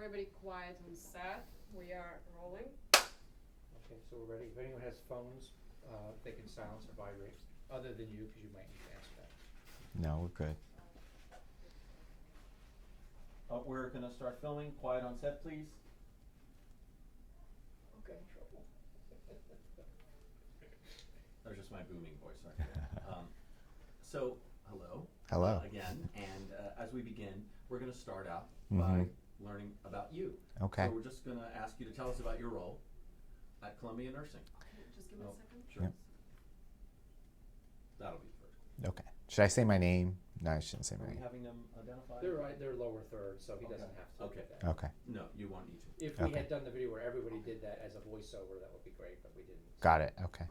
everybody quiet on set. We are rolling. Okay, so we're ready. If anyone has phones, they can silence or vibrate, other than you, because you might need to answer that. No, we're good. We're gonna start filming. Quiet on set, please. Okay, trouble. That was just my booming voice, sorry. So, hello. Hello. Again, and as we begin, we're gonna start out Mhm. by learning about you. Okay. So we're just gonna ask you to tell us about your role at Columbia Nursing. Just give me a second. Sure. Yep. That'll be first. Okay. Should I say my name? No, I shouldn't say Are my we name. having them identify? They're lower third, so he Okay. doesn't have to Okay. do that. Okay. No, you won't need to. If we Okay. had done the video where everybody did that as a voiceover, that would be great, but we didn't. Got it. Okay.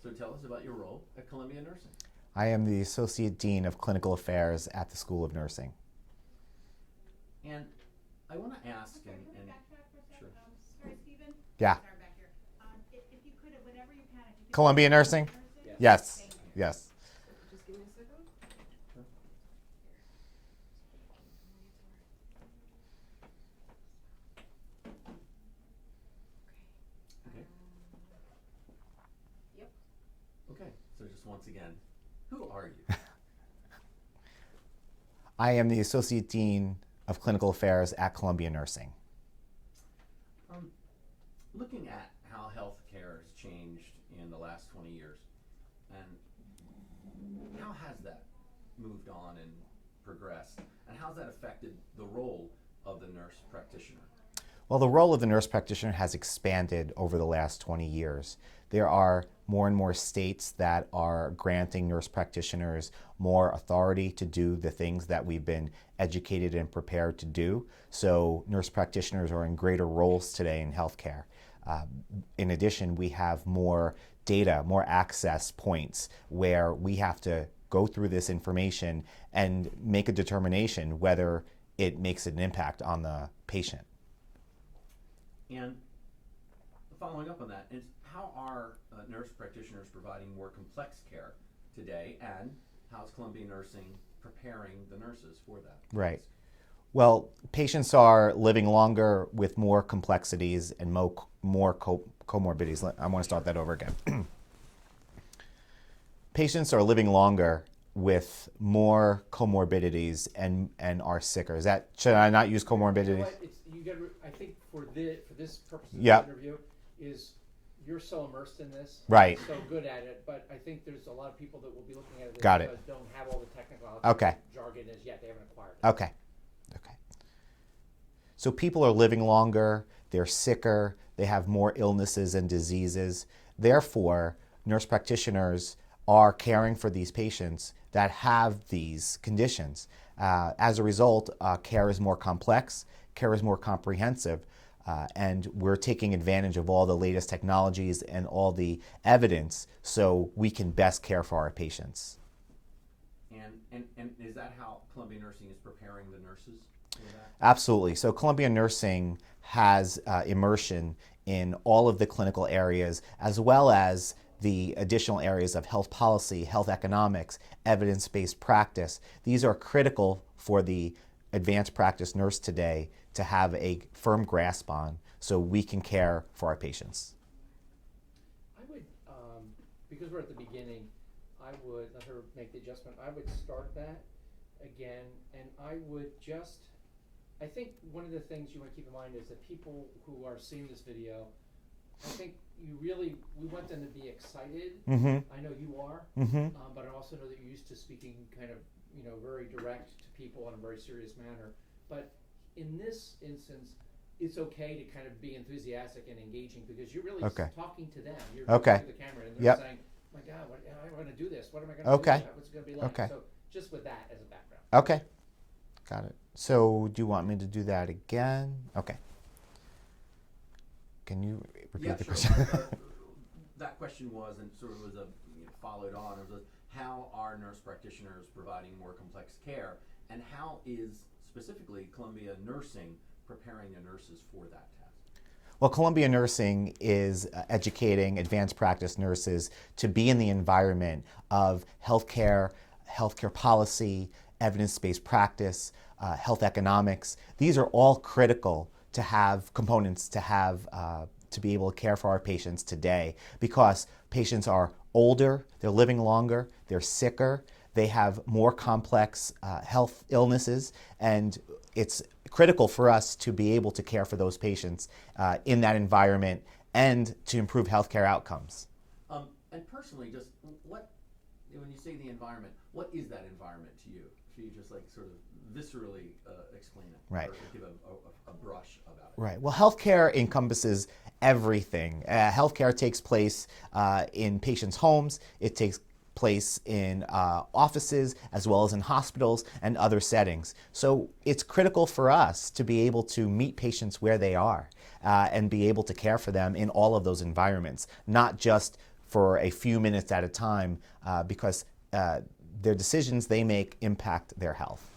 So tell us about your role at Columbia Nursing. I am the Associate Dean of Clinical Affairs at the School of Nursing. And I want to ask, Sorry, and can we backtrack for a second? sure. Sorry, Stephen? Yeah. Sorry, back here. If you could, whenever you can, if you could. Columbia Nursing? Yes. Yes. Thank you. Yes. Just give me a second. Sure. Okay. Yep. Okay, so just once again, who are you? I am the Associate Dean of Clinical Affairs at Columbia Nursing. Looking at how healthcare has changed in the last 20 years, and how has that moved on and progressed, and how's that affected the role of the nurse practitioner? Well, the role of the nurse practitioner has expanded over the last 20 years. There are more and more states that are granting nurse practitioners more authority to do the things that we've been educated and prepared to do. So nurse practitioners are in greater roles today in healthcare. In addition, we have more data, more access points where we have to go through this information and make a determination whether it makes an impact on the patient. And following up on that, is how are nurse practitioners providing more complex care today, and how's Columbia Nursing preparing the nurses for that? Right. Well, patients are living longer with more complexities and more comorbidities. I want to start that over again. Patients are living longer with more comorbidities and are sicker. Should I not use You know comorbidities? what? I think for this purpose of Yep. this interview is you're so immersed in this, Right. so good at it. But I think there's a lot of people that will be looking at it Got it. because don't have all the technical Okay. jargon as yet. They haven't acquired it. Okay. Okay. So people are living longer, they're sicker, they have more illnesses and diseases. Therefore, nurse practitioners are caring for these patients that have these conditions. As a result, care is more complex, care is more comprehensive, and we're taking advantage of all the latest technologies and all the evidence so we can best care for our patients. And is that how Columbia Nursing is preparing the nurses for that? Absolutely. So Columbia Nursing has immersion in all of the clinical areas, as well as the additional areas of health policy, health economics, evidence-based practice. These are critical for the advanced practice nurse today to have a firm grasp on so we can care for our patients. I would, because we're at the beginning, I would let her make the adjustment. I would start that again, and I would I think one of the things you want to keep in mind is that people who are seeing this video, I think we want them to be excited. Mm-hmm. I know you are, Mm-hmm. but I also know that you're used to speaking kind of, very direct to people in a very serious manner. But in this instance, it's okay to kind of be enthusiastic and engaging because you're really Okay. talking to them. You're Okay. talking to the camera and they're Yep. saying, "My God, I want to do this. What am I going to Okay. do? What's it going to be like?" Okay. So just with that as a background. Okay. Got it. So do you want me to do that again? Okay. Can you repeat Yeah, the sure. question? That question was, and sort of was followed on, it was how are nurse practitioners providing more complex care, and how is specifically Columbia Nursing preparing the nurses for that task? Well, Columbia Nursing is educating advanced practice nurses to be in the environment of healthcare policy, evidence-based practice, health economics. These are all critical to have components to have to be able to care for our patients today, because patients are older, they're living longer, they're sicker, they have more complex health illnesses, and it's critical for us to be able to care for those patients in that environment and to improve healthcare outcomes. And personally, just when you say the environment, what is that environment to you? If you just like sort of viscerally explain it, Right. or give a brush about it. Right. Well, healthcare encompasses everything. Healthcare takes place in patients' homes. It takes place in offices as well as in hospitals and other settings. So it's critical for us to be able to meet patients where they are and be able to care for them in all of those environments, not just for a few minutes at a time, because their decisions they make impact their health.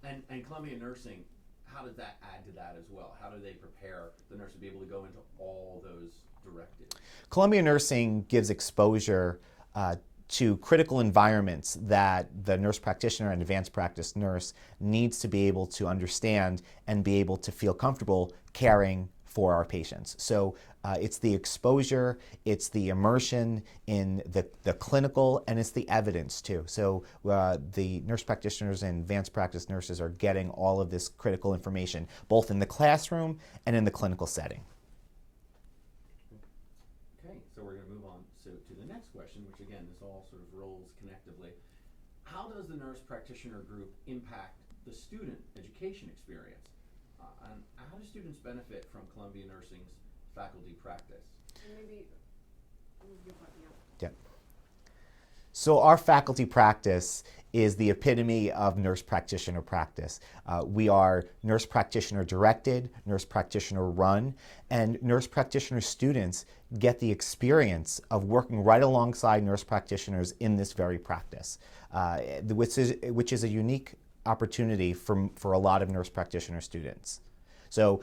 And Columbia Nursing, how does that add to that as well? How do they prepare the nurse to be able to go into all those directives? Columbia Nursing gives exposure to critical environments that the nurse practitioner and advanced practice nurse needs to be able to understand and be able to feel comfortable caring for our patients. So it's the exposure, it's the immersion in the clinical, and it's the evidence too. So the nurse practitioners and advanced practice nurses are getting all of this critical information, both in the classroom and in the clinical setting. Okay, so we're going to move on to the next question, which again, this all sort of rolls connectively. How does the nurse practitioner group impact the student education experience? And how do students benefit from Columbia Nursing's faculty practice? And maybe you're butting up. Yeah. So our faculty practice is the epitome of nurse practitioner practice. We are nurse practitioner directed, nurse practitioner run, and nurse practitioner students get the experience of working right alongside nurse practitioners in this very practice, which is a unique opportunity for a lot of nurse practitioner students. So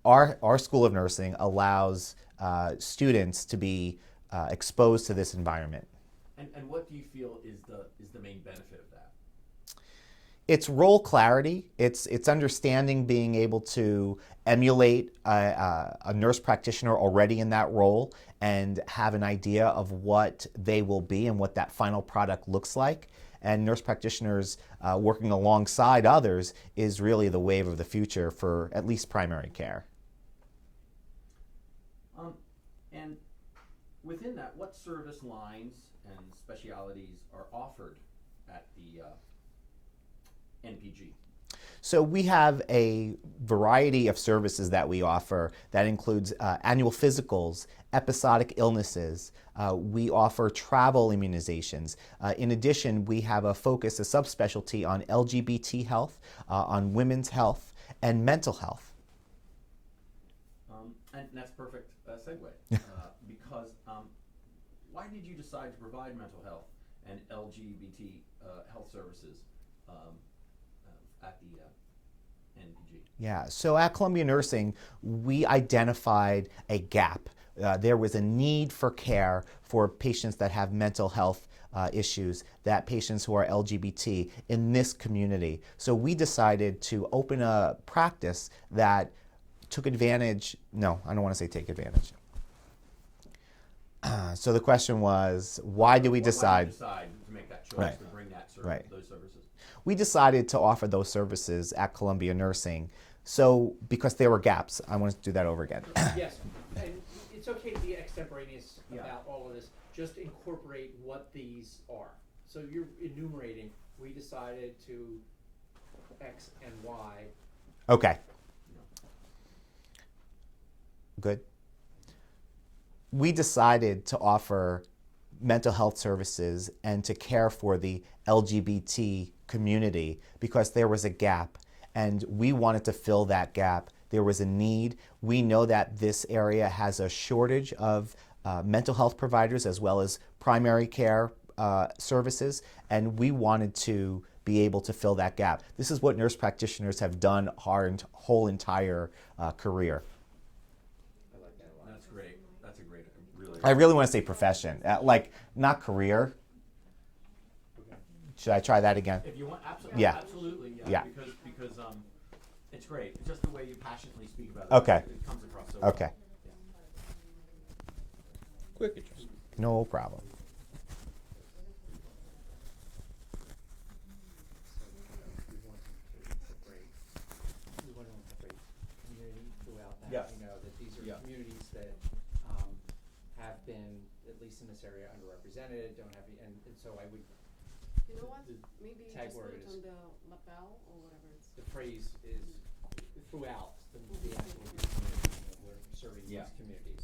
our School of Nursing allows students to be exposed to this environment. And what do you feel is the main benefit of that? It's role clarity. It's understanding being able to emulate a nurse practitioner already in that role and have an idea of what they will be and what that final product looks like. And nurse practitioners working alongside others is really the wave of the future for at least primary care. And within that, what service lines and specialities are offered at the NPG? So we have a variety of services that we offer that includes annual physicals, episodic illnesses. We offer travel immunizations. In addition, we have a focus, a subspecialty on LGBT health, on women's health, and mental health. And that's perfect segue, because why did you decide to provide mental health and LGBT health services at the NPG? Yeah, so at Columbia Nursing, we identified a gap. There was a need for care for patients that have mental health issues, that patients who are LGBT in this community. So we decided to open a practice that took advantage, no, I don't want to say take advantage. So the question was, why do we decide? Why did you decide to make that choice, Right. to bring that Right. those services? We decided to offer those services at Columbia Nursing. So because there were gaps, I want to do that over again. Yes, and it's okay to be extemporaneous Yeah. about all of this. Just incorporate what these are. So you're enumerating, we decided to X and Y. Okay. Good. We decided to offer mental health services and to care for the LGBT community because there was a gap and we wanted to fill that gap. There was a need. We know that this area has a shortage of mental health providers as well as primary care services, and we wanted to be able to fill that gap. This is what nurse practitioners have done our whole entire career. I like that a lot. That's great. That's a great, really. I really want to say profession, like not career, Okay. Should I try that again? If you want, absolutely, Yeah. absolutely, yeah, Yeah. because it's great. Just the way you passionately speak about it. Okay. It comes across so well. Okay. Quick adjustment. No problem. We want to incorporate community throughout that. Yes. You know, that these are Yeah. communities that have been, at least in this area, underrepresented, don't have, and so I would, You know what? The Maybe tag just put word it is- on the lapel or whatever it's. the phrase is throughout the actual community, we're serving Yeah. these communities.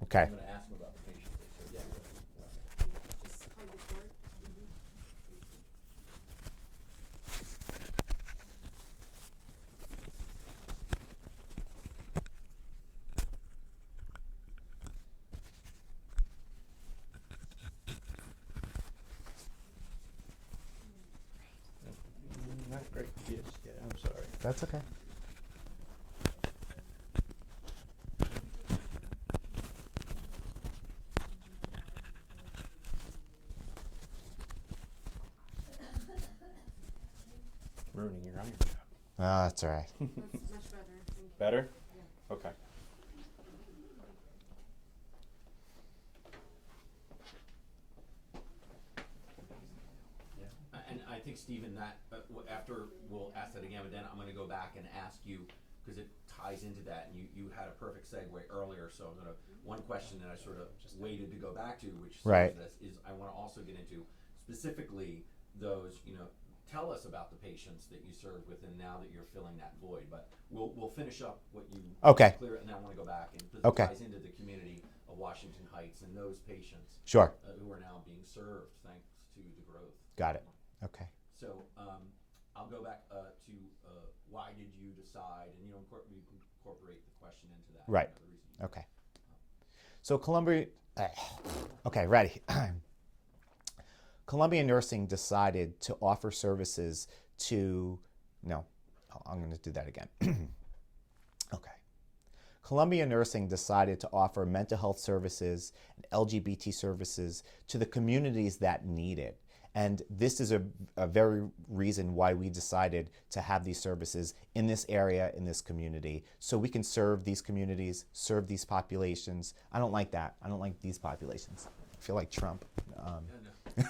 Okay. I'm gonna ask them about the patients. They Yeah. said. Just hide the word. Not great. Yes, yeah, I'm sorry. That's okay. Ruining your iron job. Ah, that's all right. That's much better. Thank you. Better? Yeah. Okay. And I think, Stephen, that, after we'll ask that again, but then I'm gonna go back and ask you, cause it ties into that, and you had a perfect segue earlier, so I'm gonna, one question that I sort of just waited to go back to, which Right. serves this, is I wanna also get into specifically those, tell us about the patients that you serve with, and now that you're filling that void, but we'll finish up what you Okay. clear, and then I wanna go back, and 'cause it Okay. ties into the community of Washington Heights and those patients Sure. who are now being served thanks to the growth. Got it. Okay. So, I'll go back to why did you decide, and we can incorporate the question into that. Right. The reason you- Okay. So Columbia, okay, ready. Columbia Nursing decided to offer services to, no, I'm going to do that again. Okay. Columbia Nursing decided to offer mental health services and LGBT services to the communities that need it. And this is a very reason why we decided to have these services in this area, in this community, so we can serve these communities, serve these populations. I don't like that. I don't like these populations. I feel like Trump.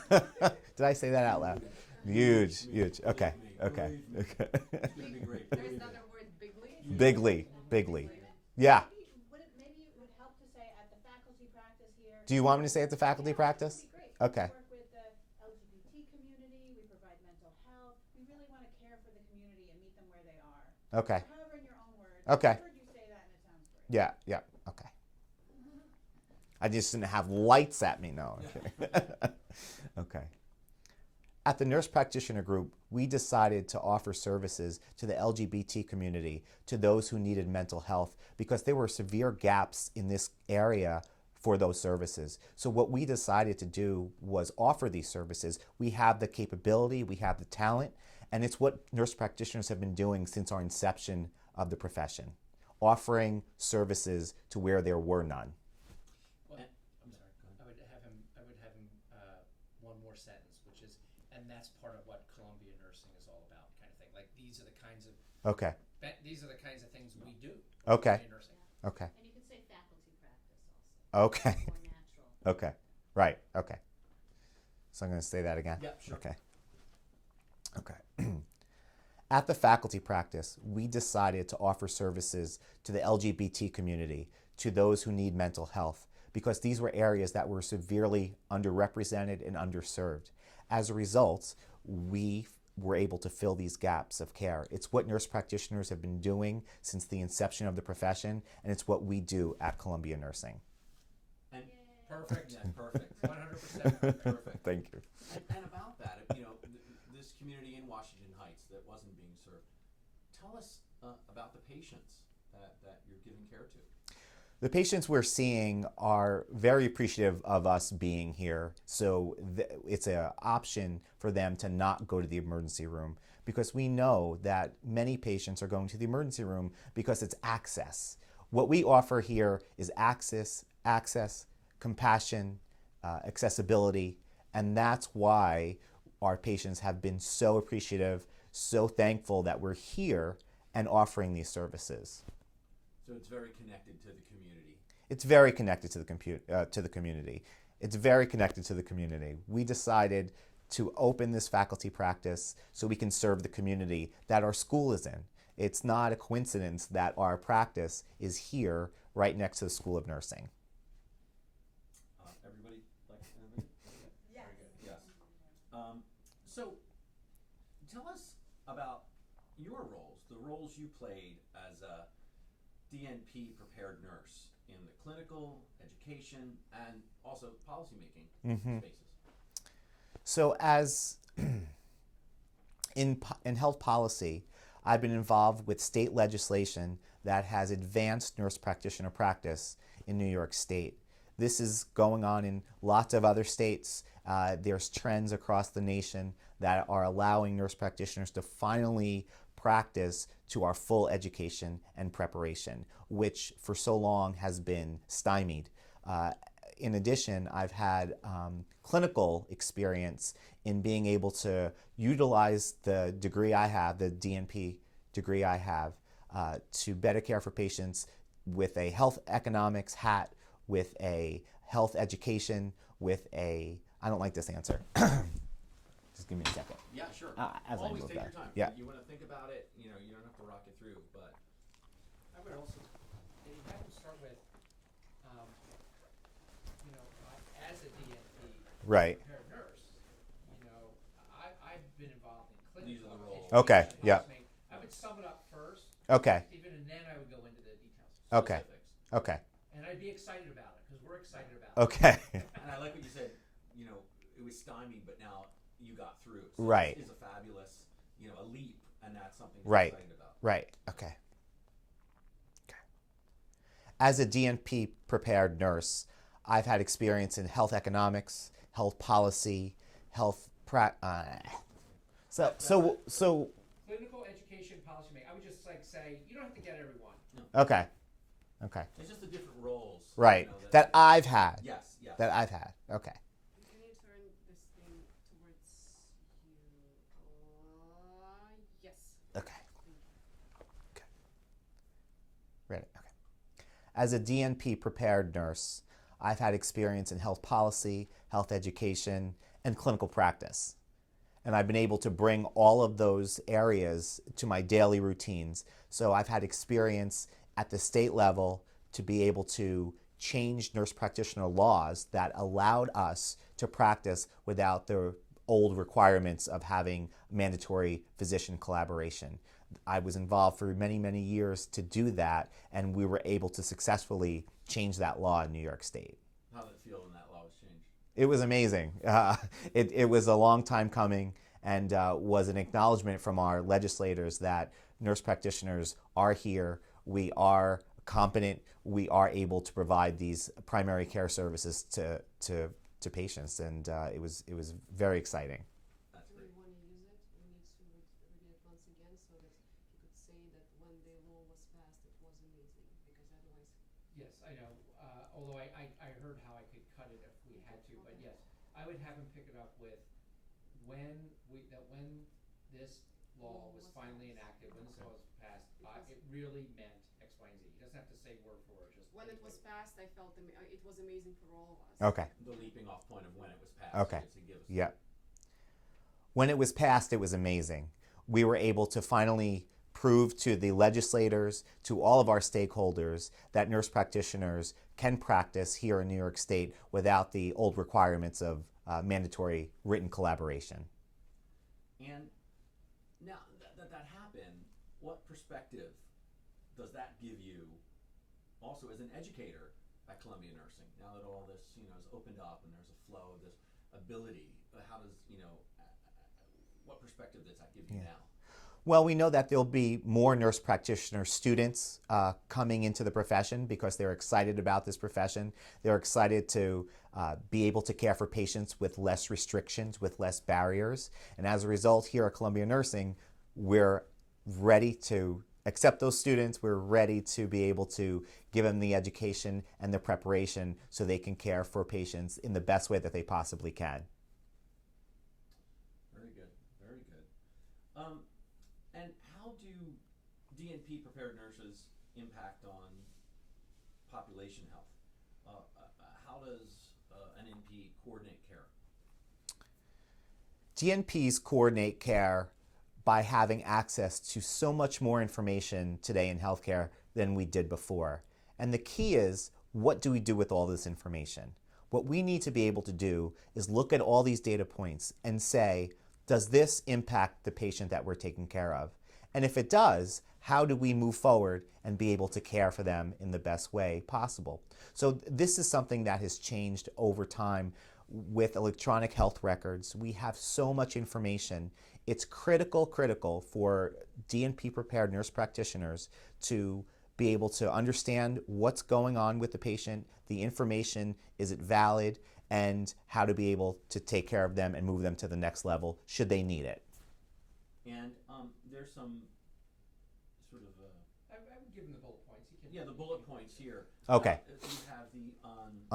Did I say that out loud? Huge, huge. Okay, okay, okay. It's gonna be great. There's another word, bigly. Bigly, bigly. Yeah. Maybe it would help to say at the faculty practice here. Do you want me to say at the faculty Yeah, practice? that'd be great. Okay. We work with the LGBT community, we provide mental health, we really want to care for the community and meet them where they are. Okay. However, in your own words. Okay. I heard you say that and it sounds great. Yeah, yeah, okay. I just didn't have lights at me, no. Okay. Okay. At the Nurse Practitioner Group, we decided to offer services to the LGBT community, to those who needed mental health, because there were severe gaps in this area for those services. So what we decided to do was offer these services. We have the capability, we have the talent, and it's what nurse practitioners have been doing since our inception of the profession, offering services to where there were none. Well, And- I'm sorry, I would have him one more sentence, which is, and that's part of what Columbia Nursing is all about, kind of thing. Like, these are the kinds of, Okay, these are the kinds of things we do. okay, in nursing. okay, And you could say faculty practice also. okay, More natural. okay, right, okay. So I'm going to say that again? Yeah, sure. Okay. Okay. At the faculty practice, we decided to offer services to the LGBT community, to those who need mental health, because these were areas that were severely underrepresented and underserved. As a result, we were able to fill these gaps of care. It's what nurse practitioners have been doing since the inception of the profession, and it's what we do at Columbia Nursing. And Perfect. Yeah, perfect. 100%. Perfect. Thank you. And about that, this community in Washington Heights that wasn't being served, tell us about the patients that you're giving care to. The patients we're seeing are very appreciative of us being here, so it's an option for them to not go to the emergency room, because we know that many patients are going to the emergency room because it's access. What we offer here is access, compassion, accessibility, and that's why our patients have been so appreciative, so thankful that we're here and offering these services. So it's very connected to the community. It's very connected to the community. It's very connected to the community. We decided to open this faculty practice so we can serve the community that our school is in. It's not a coincidence that our practice is here right next to the School of Nursing. Everybody like anything? Yes. Very good. Yes. So tell us about your roles, the roles you played as a DNP prepared nurse in the clinical, education, and also policymaking spaces. So as in health policy, I've been involved with state legislation that has advanced nurse practitioner practice in New York State. This is going on in lots of other states. There's trends across the nation that are allowing nurse practitioners to finally practice to our full education and preparation, which for so long has been stymied. In addition, I've had clinical experience in being able to utilize the degree I have, the DNP degree I have, to better care for patients with a health economics hat, with a health education, with a, I don't like this answer. Just give me a second. Yeah, sure. As I Always move take that. your time. Yeah. You want to think about it, you don't have to rock it through, but I would also, you have to start with, as a DNP Right. prepared nurse, I've been involved in clinical. These are the roles. Okay, education, yeah. policymaking. I would sum it up first, Okay. even, and then I would go into the details. Okay. specifics. Okay. And I'd be excited about it, because we're excited about it. Okay. And I like what you said, it was stymied, but now you got through. So Right. This is a fabulous, a leap, and that's something Right. we're excited about. Right. Okay. As a DNP prepared nurse, I've had experience in health economics, health policy, so Clinical education policymaking, I would just say, you don't have to get everyone. okay. It's just the different roles. Right. That I've had. Yes. That I've had. Okay. Can you turn this thing towards you? Yes. Okay. Ready. Okay. As a DNP prepared nurse, I've had experience in health policy, health education, and clinical practice. And I've been able to bring all of those areas to my daily routines. So I've had experience at the state level to be able to change nurse practitioner laws that allowed us to practice without the old requirements of having mandatory physician collaboration. I was involved for many, many years to do that, and we were able to successfully change that law in New York State. How did it feel when that law was changed? It was amazing. It was a long time coming, and was an acknowledgement from our legislators that nurse practitioners are here, we are competent, we are able to provide these primary care services to patients, and it was very exciting. That's Do great. we want to use it? We need to read it once again so that you could say that when the law was passed, it was amazing, because otherwise. Yes, I know, although I heard how I could cut it if we had to, but yes, I would have him pick it up with when this law was finally enacted, when this law was passed, it really meant X, Y, and Z. He doesn't have to say word for word, just. When it was passed, I felt it was amazing for all of us. Okay. The leaping off point of when it was passed. Okay. To give us Yeah. When it was passed, it was amazing. We were able to finally prove to the legislators, to all of our stakeholders, that nurse practitioners can practice here in New York State without the old requirements of mandatory written collaboration. And now that happened, what perspective does that give you also as an educator at Columbia Nursing? Now that all this, is opened up and there's a flow of this ability, how does, what perspective does that give you now? Well, we know that there'll be more nurse practitioner students coming into the profession because they're excited about this profession. They're excited to be able to care for patients with less restrictions, with less barriers. And as a result, here at Columbia Nursing, we're ready to accept those students. We're ready to be able to give them the education and the preparation so they can care for patients in the best way that they possibly can. Very good. And how do DNP prepared nurses impact on population health? How does an NP coordinate care? DNPs coordinate care by having access to so much more information today in healthcare than we did before. And the key is, what do we do with all this information? What we need to be able to do is look at all these data points and say, does this impact the patient that we're taking care of? And if it does, how do we move forward and be able to care for them in the best way possible? So this is something that has changed over time with electronic health records. We have so much information. It's critical for DNP prepared nurse practitioners to be able to understand what's going on with the patient, the information, is it valid, and how to be able to take care of them and move them to the next level should they need it. And there's some sort of I would give him the bullet points. the bullet points here. Okay. You have the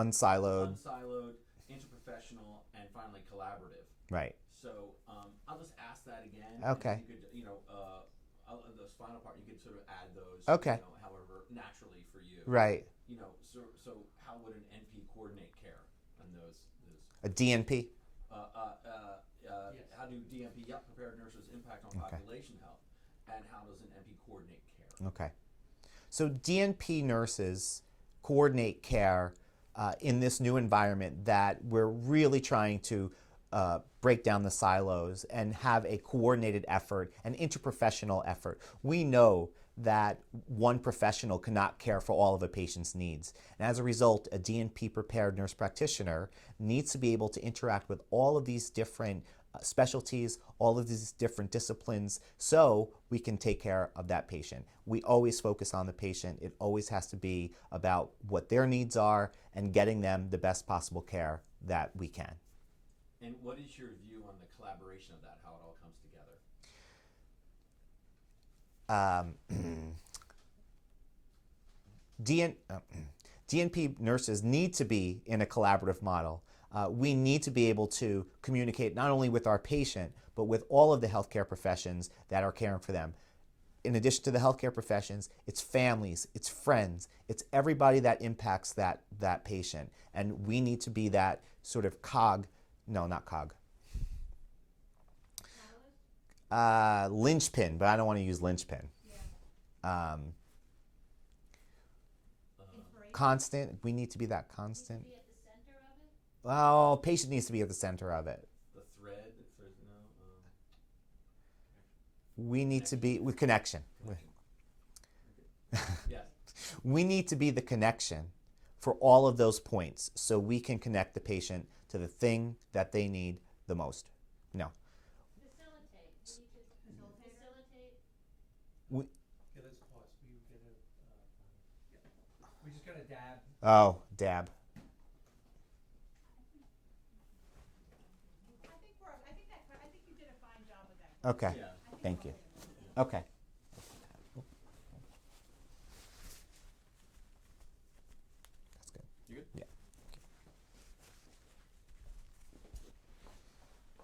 Unsiloed. unsiloed, interprofessional, and finally collaborative. Right. So I'll just ask that again. Okay. You could, the final part, you could sort of add those. Okay. However, naturally for you. Right. So how would an NP coordinate care on those? A DNP. Yes. How do DNP prepared nurses impact on Okay. population health, and how does an NP coordinate care? Okay. So DNP nurses coordinate care in this new environment that we're really trying to break down the silos and have a coordinated effort, an interprofessional effort. We know that one professional cannot care for all of a patient's needs. And as a result, a DNP prepared nurse practitioner needs to be able to interact with all of these different specialties, all of these different disciplines, so we can take care of that patient. We always focus on the patient. It always has to be about what their needs are and getting them the best possible care that we can. And what is your view on the collaboration of that, how it all comes together? DNP nurses need to be in a collaborative model. We need to be able to communicate not only with our patient, but with all of the healthcare professions that are caring for them. In addition to the healthcare professions, it's families, it's friends, it's everybody that impacts that patient. And we need to be that sort of linchpin, but I don't want to use linchpin. Yeah. Constant, we need to be that constant. Be at the center of it? Well, patient needs to be at the center of it. The thread, We need to be with connection. yes. We need to be the connection for all of those points so we can connect the patient to the thing that they need the most. No. Facilitate. We need to facilitate. Okay, let's pause. We just got a dab. Oh, dab. I think you did a fine job with that. Okay. Yeah. I think Thank we're you. good. Okay. That's good. You good? Yeah.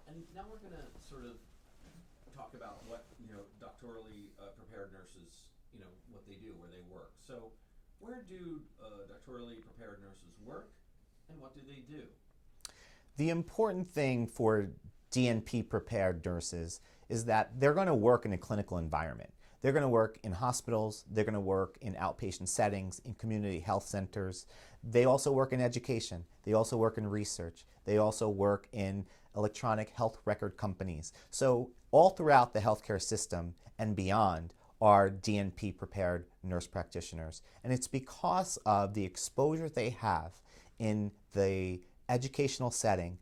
And now we're going to sort of talk about what, doctorally prepared nurses, what they do, where they work. So where do doctorally prepared nurses work, and what do they do? The important thing for DNP prepared nurses is that they're going to work in a clinical environment. They're going to work in hospitals, they're going to work in outpatient settings, in community health centers. They also work in education, they also work in research, they also work in electronic health record companies. So all throughout the healthcare system and beyond are DNP prepared nurse practitioners. And it's because of the exposure they have in the educational setting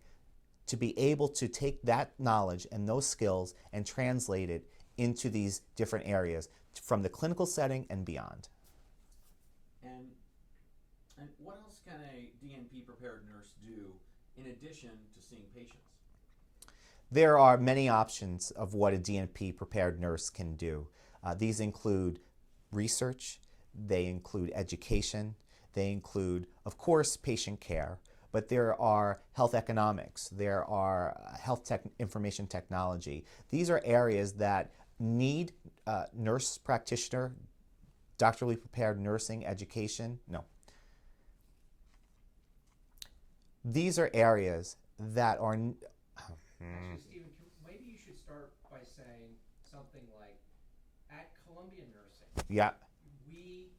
to be able to take that knowledge and those skills and translate it into these different areas from the clinical setting and beyond. And what else can a DNP prepared nurse do in addition to seeing patients? There are many options of what a DNP prepared nurse can do. These include research, they include education, they include, of course, patient care, but there are health economics, there are information technology. These are areas that need nurse practitioner, doctorally prepared nursing education. No. These are areas that are. Actually, Stephen, maybe you should start by saying something like, at Columbia Nursing, Yeah. we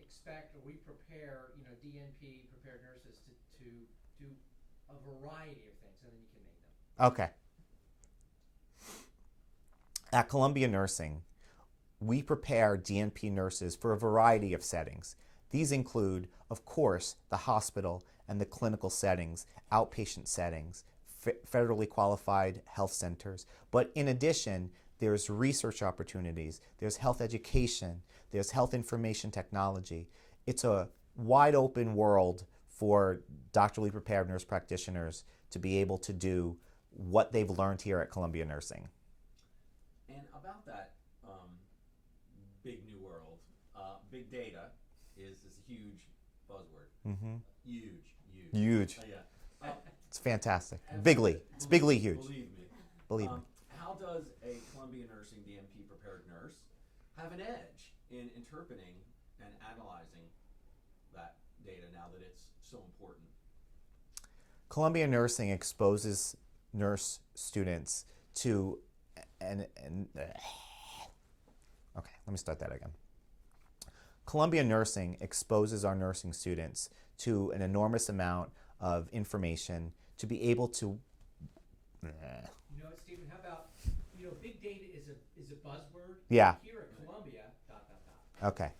expect or we prepare, DNP prepared nurses to do a variety of things, and then you can name them. Okay. At Columbia Nursing, we prepare DNP nurses for a variety of settings. These include, of course, the hospital and the clinical settings, outpatient settings, federally qualified health centers. But in addition, there's research opportunities, there's health education, there's health information technology. It's a wide open world for doctorally prepared nurse practitioners to be able to do what they've learned here at Columbia Nursing. And about that big new world, big data is a huge buzzword. Mm-hmm. Huge. Yeah. It's fantastic. And Bigly. It's bigly huge. Believe me. Me. How does a Columbia Nursing DNP prepared nurse have an edge in interpreting and analyzing that data now that it's so important? Columbia Nursing exposes nurse students to okay, let me start that again. Columbia Nursing exposes our nursing students to an enormous amount of information to be able to. Stephen, how about, big data is a buzzword. Yeah. Here at Columbia, ... Okay.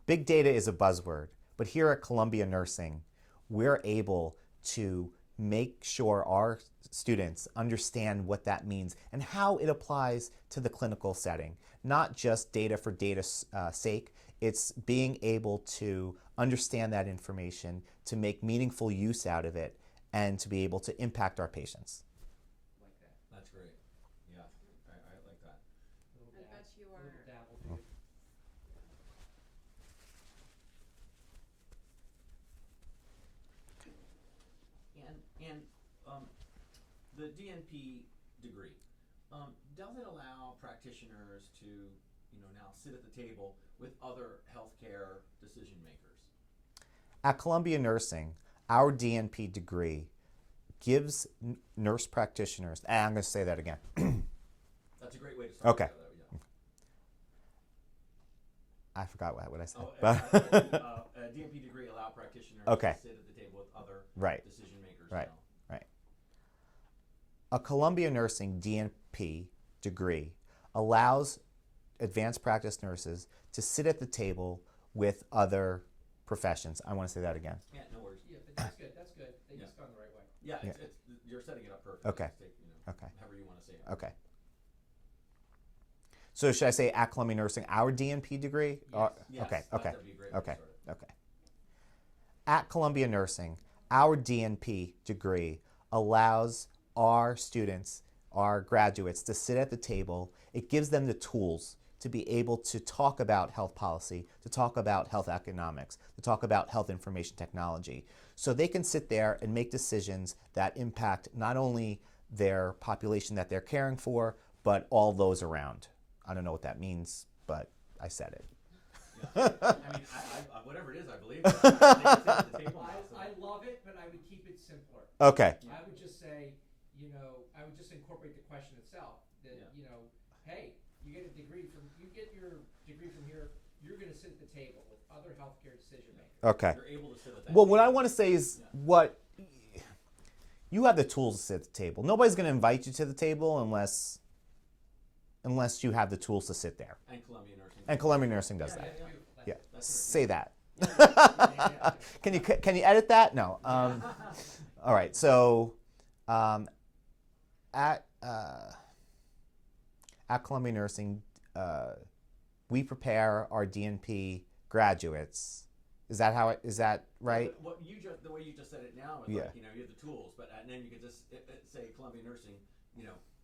Big data is a buzzword, but here at Columbia Nursing, we're able to make sure our students understand what that means and how it applies to the clinical setting. Not just data for data's sake, it's being able to understand that information, to make meaningful use out of it, and to be able to impact our patients. Like that. That's great. Yeah, I like that. I bet you are. Little dabble to it. And the DNP degree, does it allow practitioners to, now sit at the table with other healthcare decision makers? At Columbia Nursing, our DNP degree gives nurse practitioners, I'm going to say that again. That's a great way to start. Okay. Yeah. I forgot what I said. A DNP degree allow practitioners Okay. to sit at the table with other Right. decision makers. Right. now. A Columbia Nursing DNP degree allows advanced practice nurses to sit at the table with other professions. I want to say that again. Yeah, no worries. Yeah, but that's good. That's good. They Yeah. just gone the right way. Yeah, Yeah. it's, you're setting it up perfectly. Okay. Just take, Okay. however you want to say it. Okay. So should I say at Columbia Nursing, our DNP degree? Yes. Yes, Okay. that'd be a great way to Okay. start it. Okay. At Columbia Nursing, our DNP degree allows our students, our graduates, to sit at the table. It gives them the tools to be able to talk about health policy, to talk about health economics, to talk about health information technology. So they can sit there and make decisions that impact not only their population that they're caring for, but all those around. I don't know what that means, but I said it. Yeah. I mean, I whatever it is, I believe it. I think it's at the table now, so. I love it, but I would keep it simpler. Okay. I would just say, I would just incorporate the question itself. That, Yeah. Hey, you get your degree from here, you're going to sit at the table with other healthcare decision makers. Okay. You're able to sit at that Well, what table. I want to say is Yeah. what you have the tools to sit at the table. Nobody's going to invite you to the table unless you have the tools to sit there. And Columbia Nursing. And Columbia Nursing does Yeah, that. yeah, Beautiful. Yeah. That's it. Say that. Yeah. Can you edit that? No. All right. So at Columbia Nursing, we prepare our DNP graduates. Is that right? But the way you just said it now is Yeah. like, you have the tools, but and then you could just say Columbia Nursing,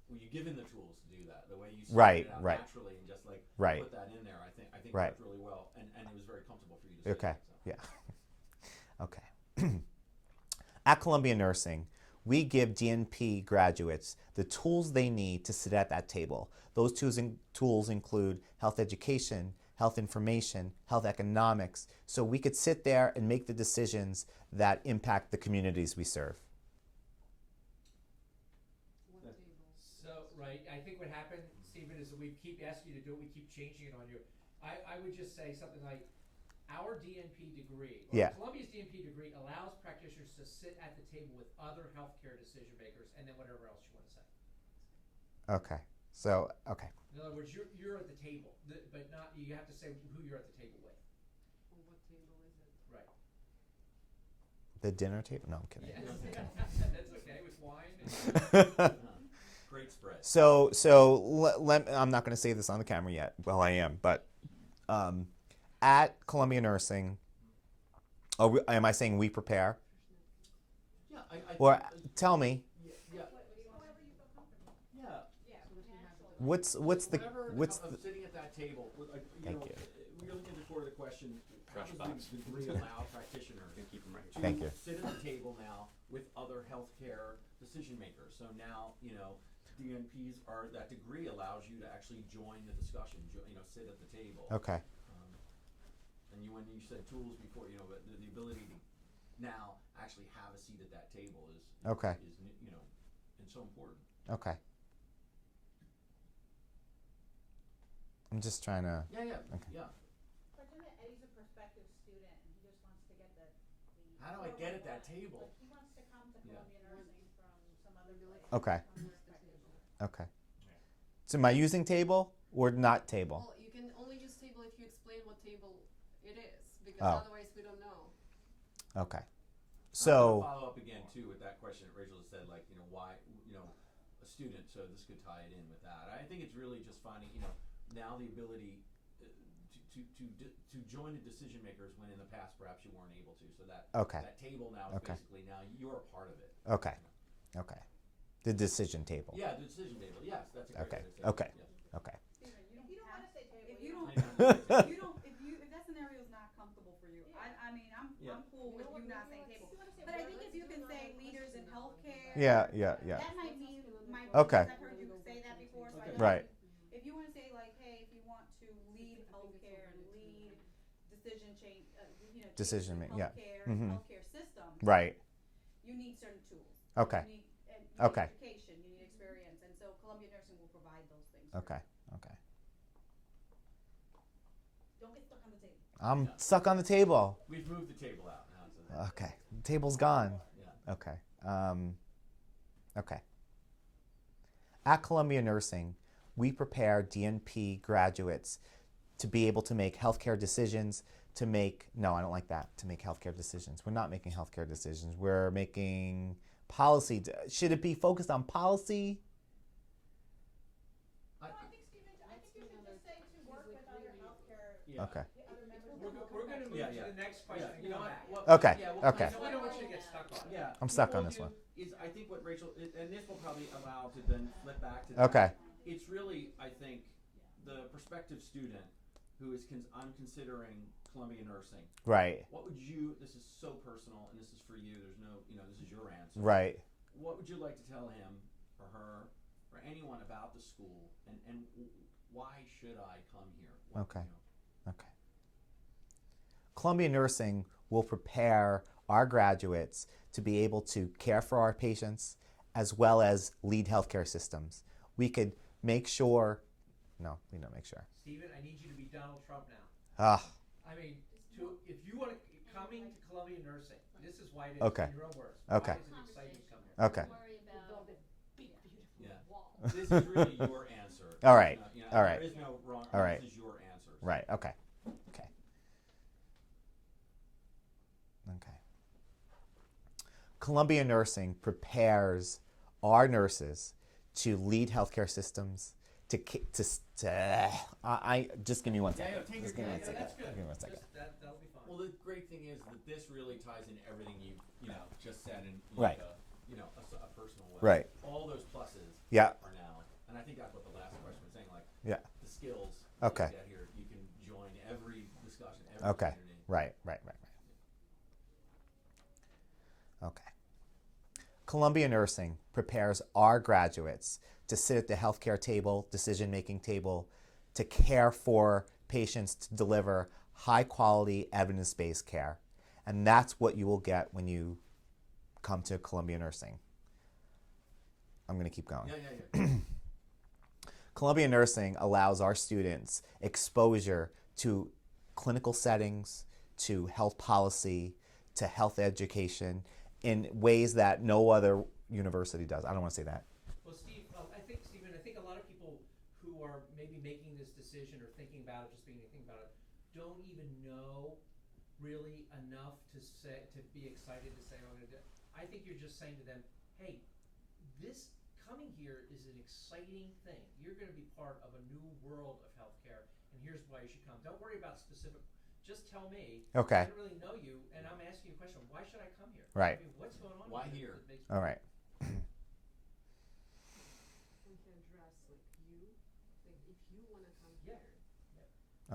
when you give him the tools to do that, the way you Right, started out right. naturally and just like Right. put that in there, I think Right. worked really well, and it was very comfortable for you to say Okay. that, so. Yeah. Okay. At Columbia Nursing, we give DNP graduates the tools they need to sit at that table. Those tools include health education, health information, health economics, so we could sit there and make the decisions that impact the communities we serve. What table? So, right, I think what happened, Stephen, is that we keep asking you to do it, we keep changing it on you. I would just say something like, our DNP degree, or Yeah. Columbia's DNP degree allows practitioners to sit at the table with other healthcare decision makers, and then whatever else you wanna say. Okay. So, okay. In other words, you're at the table, but not, you have to say who you're at the table with. Or what table is it? Right. The dinner table? No, I'm kidding. Yes, that's okay, with wine and. Great spread. So I'm not going to say this on the camera yet. Well, I am, but at Columbia Nursing, am I saying we prepare? Yeah, I Or think, tell me, However you feel comfortable. yeah. Yeah, So that we have it. what's the Of sitting at that table, Thank know, you. we're looking at the core of the question, how Fresh does box. the degree allow practitioners Gonna keep 'em right. to Thank you. sit at the table now with other healthcare decision makers? So now, DNPs are, that degree allows you to actually join the discussion, sit at the table. okay? And when you said tools before, but the ability to now actually have a seat at that table is Okay. and so important. Okay. I'm just trying to. Yeah, Okay. yeah. Pretend that Eddie's a prospective student and he just wants to get the. How do I get at that table? Like he wants to come to Yeah. Columbia Nursing from some other place. Okay. Where's the table? Okay. So am I using table or not table? Well, you can only use table if you explain what table it is, because Oh. otherwise we don't know. Okay. I'm So gonna follow up again too with that question that Rachel said, like, why, a student, so this could tie it in with that. I think it's really just finding, now the ability to join the decision makers when in the past perhaps you weren't able to. So that Okay. that table now is Okay. basically now you're a part of it. okay. Okay. The decision table. Yeah, the decision table. Yes, that's a great Okay. way to say Okay. it. Yes. Okay. Steven, If you don't have wanna to say table. If you you don't- don't, if you don't, if that scenario is not comfortable for you, I mean, Yeah. I'm cool with you not saying table. But I think if you can say leaders in healthcare. Yeah. Yeah. Yeah. That might mean, Okay. I've heard you say that before, so I Okay. don't. Right. If you wanna say like, hey, if you want to lead healthcare and lead decision change, Decision change in yeah. healthcare, Mhm. healthcare systems. Right. You need certain tools. Okay. You need, and you Okay. need education, you need experience, and so Columbia Nursing will provide those things. for Okay. you. Okay. Don't get stuck on the table. I'm Yeah. stuck on the table. We've moved the table out now. So that, Okay. The table's gone. yeah. Okay. Okay. At Columbia Nursing, we prepare DNP graduates to be able to make healthcare decisions, to make healthcare decisions. We're not making healthcare decisions. We're making policy. Should it be focused on policy? No, I think Steven, I think you should just say to work with other healthcare, Yeah. Okay. other members of We're the gonna move Yeah, to yeah. the next question Yeah, and you know come what? back. Okay, Yeah, okay. So we don't want you to get stuck on it. Yeah. I'm What stuck we'll on this do one. Is I think what Rachel, and this will probably allow to then flip back to that. Okay. It's really, I think, the prospective student who is, I'm considering Columbia Nursing. Right. What would you, this is so personal and this is for you, there's no, this is your answer. Right. What would you like to tell him or her or anyone about the school and why should I come here? What, Okay. Okay. Columbia Nursing will prepare our graduates to be able to care for our patients as well as lead healthcare systems. We could make sure, no, we don't make sure. Stephen, I need you to be Donald Trump now. Ah, I mean, if you want to, coming to Columbia Nursing, this is why it is, Okay. in your own words. Okay. Why is it exciting to come here? okay. worry about. Yeah. This is really your answer. All right. All All right. There is no wrong. All right. This is your answer. Right, okay. Okay. Okay. Columbia Nursing prepares our nurses to lead healthcare systems, I just give me one Yeah, second. yeah, take Just your give me time. one second. That's good. Give me one second. That'll be fine. Well, the great thing is that this really ties in everything you just said in Right. a personal way. Right. All those pluses Yeah. are now Okay. Get here, you can join every discussion, every Okay. community. Right. Okay. Columbia Nursing prepares our graduates to sit at the healthcare table, decision-making table, to care for patients, to deliver high-quality, evidence-based care. And that's what you will get when you come to Columbia Nursing. I'm going to keep going. Yeah. Columbia Nursing allows our students exposure to clinical settings, to health policy, to health education in ways that no other university does. I don't want to say that. Well, Steve, Stephen, I think a lot of people who are maybe making this decision or thinking about it, just being thinking about it, don't even know really enough to be excited to say, I'm going to do it. I think you're just saying to them, hey, this coming here is an exciting thing. You're going to be part of a new world of healthcare, and here's why you should come. Don't worry about specific. Just tell me. Okay. I don't really know you, and I'm asking you a question. Why should I come here? Right. I mean, what's going on? Why here? That makes All right. We can address like you, like if you wanna come Yeah. here,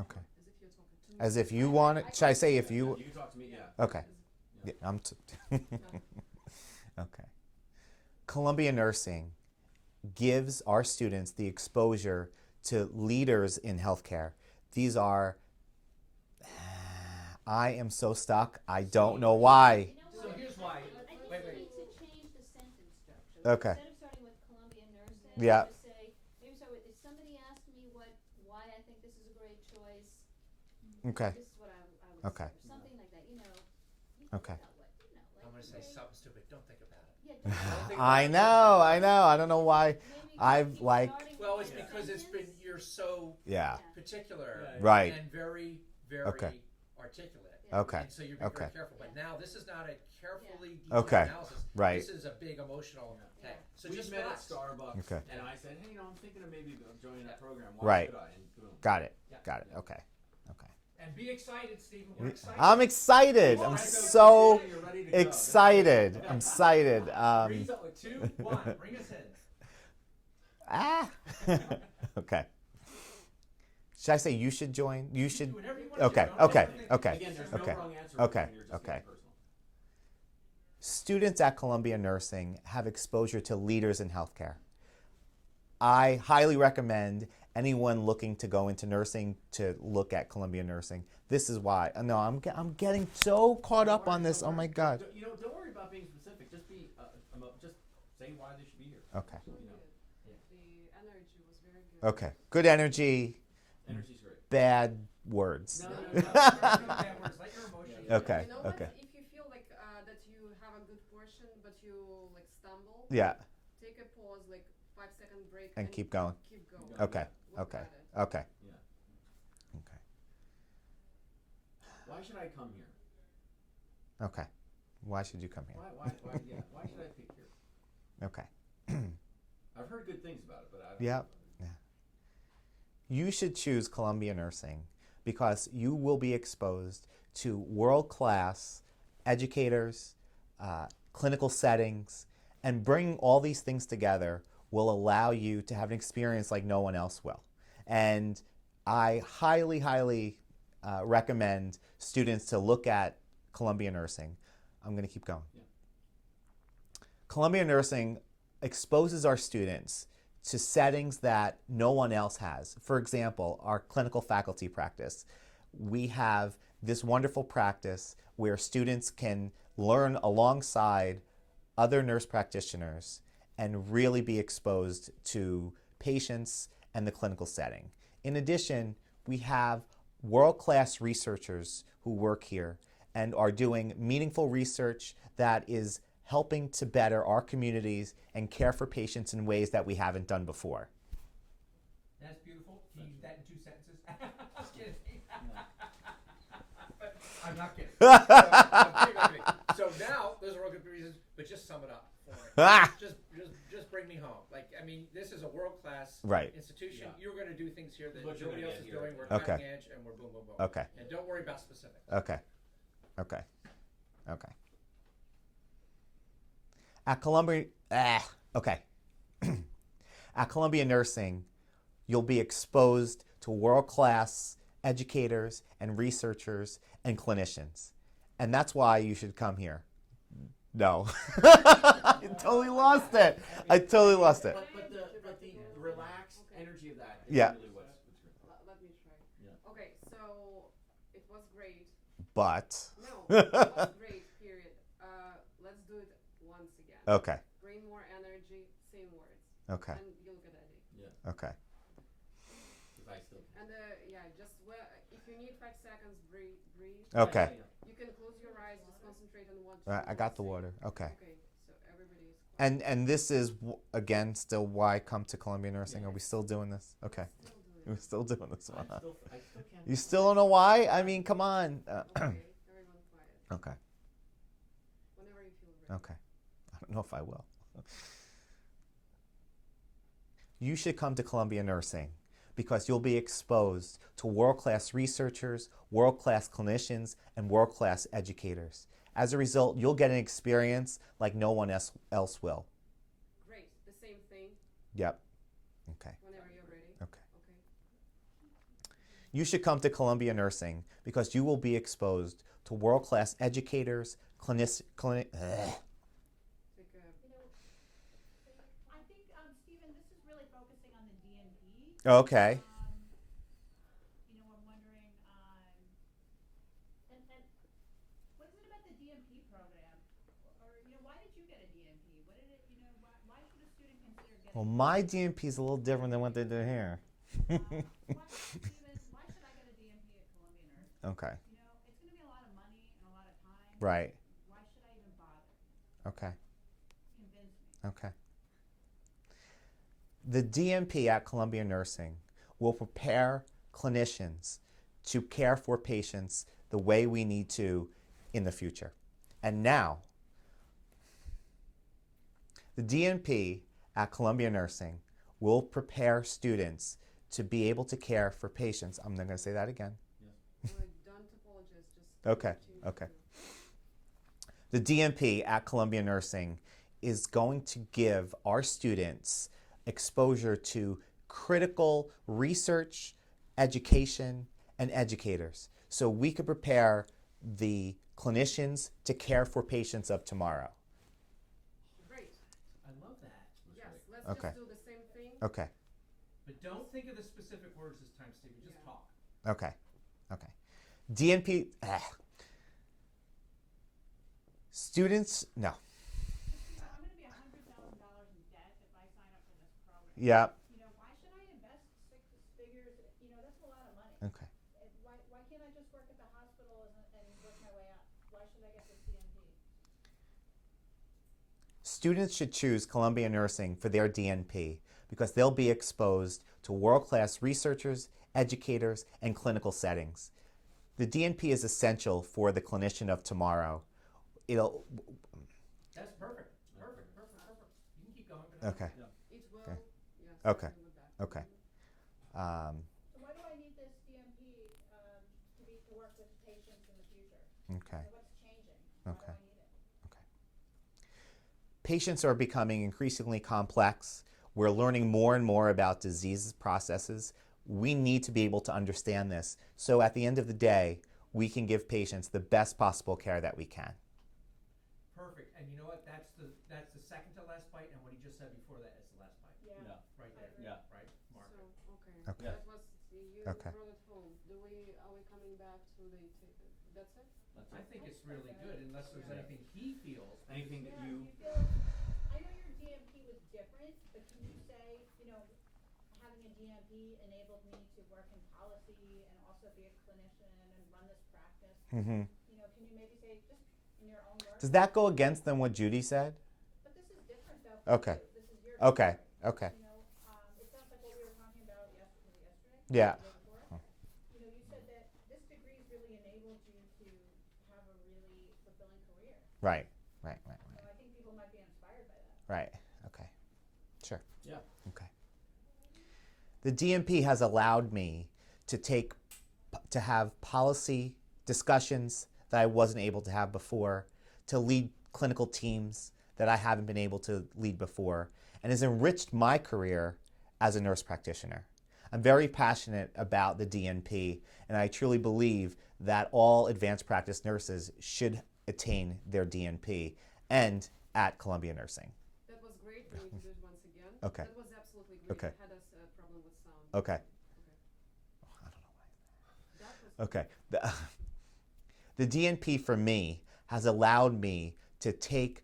Okay. as if you're talking to me. As if you want it. Should I say if you? You can talk to me, yeah. Okay. Yeah, okay. Columbia Nursing gives our students the exposure to leaders in healthcare. These are. I am so stuck. I don't know why. So here's why. I Wait. think we need to change the sentence structure. Okay. Instead of starting with Columbia Nursing, Yeah. just say, maybe start with, if somebody asked me why I think this is a great choice, Okay. this is what I would Okay. say, or something like that, you know. Okay. I'm going to say something stupid. Don't think about it. Yeah, don't think I about it. know. I don't know why. Maybe I've, keep like- starting Well, with it's the because it's been, sentence. you're so Yeah. particular Right. and very, very Okay. articulate. Okay. And so you're being Okay. very careful. But now this is not a carefully Okay. detailed analysis. Right. This is a big emotional thing. So We just met at relax. Starbucks, Okay. and I said, hey, I'm thinking of maybe joining that program. Why Right. should I? And boom. Got it. Yeah. Got it. Okay. And be excited, Stephen. We're excited. I'm excited. I'm so excited. I'm excited. 3, 2, 1. Bring us in. Okay. Should I say you should join? You should. Do whatever you want Okay. to do. Don't Okay. overthink it. Okay. Again, there's Okay. no wrong answer. Okay. You're just Okay. being personal. Students at Columbia Nursing have exposure to leaders in healthcare. I highly recommend anyone looking to go into nursing to look at Columbia Nursing. This is why. No, I'm getting so caught up on this. Oh my God. Don't worry about being specific. Just just say why they should be here. Okay. Really You know. good. The energy was very good. Okay. Good energy, Energy's great. bad words. No. Bad words. Let your emotions. Okay. You know Okay. what? If you feel like that you have a good portion, but you like stumble, Yeah. take a pause, like 5-second break, And keep going. Keep going. Okay. Look Okay. at it. Okay. Yeah. Okay. Why should I come here? Okay. Why should you come here? Why should I pick here? Okay. I've heard good things about it, but I don't Yep. Yeah. You should choose Columbia Nursing because you will be exposed to world-class educators, clinical settings, and bringing all these things together will allow you to have an experience like no one else will. And I highly, highly recommend students to look at Columbia Nursing. I'm going to keep going. Yeah. Columbia Nursing exposes our students to settings that no one else has. For example, our clinical faculty practice. We have this wonderful practice where students can learn alongside other nurse practitioners and really be exposed to patients and the clinical setting. In addition, we have world-class researchers who work here and are doing meaningful research that is helping to better our communities and care for patients in ways that we haven't done before. That's beautiful. Can you use that in 2 sentences? Just kidding. But I'm not kidding. I'm kidding. So now, those are all good reasons, but just sum it up for me. Just bring me home. Like, I mean, this is a world-class Right. institution. Yeah. You're going to do things here that What you're nobody gonna else is get here. doing. We're Okay. cutting edge, and we're boom, boom, boom. Okay. And don't worry about specifics. Okay. Okay. Okay. At Columbia, okay. At Columbia Nursing, you'll be exposed to world-class educators and researchers and clinicians. And that's why you should come here. No. I totally lost it. I totally lost it. But the relaxed energy of that is Yeah. really what's great. Let me try. Yeah. Okay, so it was great. But. No, it was great, period. Let's do it once again. Okay. Bring more energy, same words. Okay. And you'll get at it. Yeah. Okay. If I still. And yeah, just if you need 5 seconds, breathe. Okay. You can close your eyes, just concentrate on what All right, I got the say. water. Okay. Okay, so everybody is quiet. And this is again still why come to Columbia Nursing. Are we still doing this? Okay. Still do it. We're still doing this one. I still can't. You still don't know why? I mean, come on. Okay, everyone quiet. Okay. Whenever you feel ready. Okay. I don't know if I will. You should come to Columbia Nursing because you'll be exposed to world-class researchers, world-class clinicians, and world-class educators. As a result, you'll get an experience like no one else will. Great, the same thing Yep. Okay. whenever you're ready. Okay. Okay. You should come to Columbia Nursing because you will be exposed to world-class educators, Take a I think, Stephen, this is really focusing on the DNP. Okay. I'm wondering, and what is it about the DNP program? Or, why did you get a DNP? What did it, why should a student consider getting? Well, my DNP is a little different than what they do here. Stephen, why should I get a DNP at Columbia Nursing? Okay. It's gonna be a lot of money and a lot of time. Right. Why should I even bother? Okay. Convince me. Okay. The DNP at Columbia Nursing will prepare clinicians to care for patients the way we need to in the future. And now, the DNP at Columbia Nursing will prepare students to be able to care for patients. I'm not going to say that again. Don't apologize, just Okay, continue okay. to- The DNP at Columbia Nursing is going to give our students exposure to critical research, education, and educators so we could prepare the clinicians to care for patients of tomorrow. Great, I love that. yes, let's Okay. just do the same thing. Okay, But don't think of the specific words this time, Stevie. Just Yeah. talk. okay, okay. DNP, students, no. I'm gonna be $100,000 in debt if I sign up for this program. Yeah, Why should I invest 6 figures? That's a lot of money. okay. Why can't I just work at the hospital and work my way up? Why should I get this DNP? Students should choose Columbia Nursing for their DNP because they'll be exposed to world-class researchers, educators, and clinical settings. The DNP is essential for the clinician of tomorrow. It'll, That's perfect. Perfect. You can keep going. But okay, It will, Okay. yes. Okay. something with that. okay. So why do I need this DNP to work with patients in the future? Okay. What's changing? Why do Okay. I need it? Patients are becoming increasingly complex. We're learning more and more about disease processes. We need to be able to understand this. So at the end of the day, we can give patients the best possible care that we can. perfect. And you know what? That's the second to last bite, and what he just said before that is the last bite. Yeah. Right there. Yeah. Right. Mark So, it. okay, Okay. that was, you Okay. brought it home. Are we coming back to the, that's it? That's I it. think it's really good, unless there's Yeah. anything he feels. Anything that Yeah, you. feel, I know your DNP was different, but can you say, having a DNP enabled me to work in policy and also be a clinician and run this practice? Mm-hmm. Can you maybe say, just in your own words? Does that go against then what Judy said? But this is different though. for Okay. you. This is your Okay. story. Okay. It sounds like what we were talking about yesterday. Yeah. The day before. You said that this degree's really enabled you to have a really fulfilling career. Right. Right. So I think people might be inspired by that. Right. Okay. Sure. Yeah. Okay. The DNP has allowed me to have policy discussions that I wasn't able to have before, to lead clinical teams that I haven't been able to lead before, and has enriched my career as a nurse practitioner. I'm very passionate about the DNP, and I truly believe that all advanced practice nurses should attain their DNP, and at Columbia Nursing. That was great. We need to do it once again. Okay. That was absolutely great. Okay. I had a problem with sound. Okay. Okay. I don't know why. That was Okay. The DNP for me has allowed me to take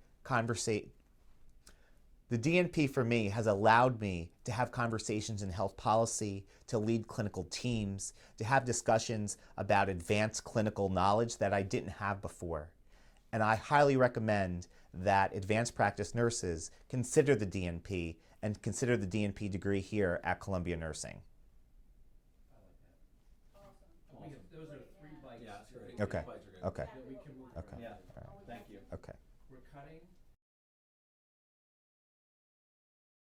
The DNP for me has allowed me to have conversations in health policy, to lead clinical teams, to have discussions about advanced clinical knowledge that I didn't have before. And I highly recommend that advanced practice nurses consider the DNP and consider the DNP degree here at Columbia Nursing. Awesome. Those are 3 bites. Yeah, that's great. Okay. Bites are good. Okay. Exactly what we want. Okay. Yeah, thank you. Okay. We're cutting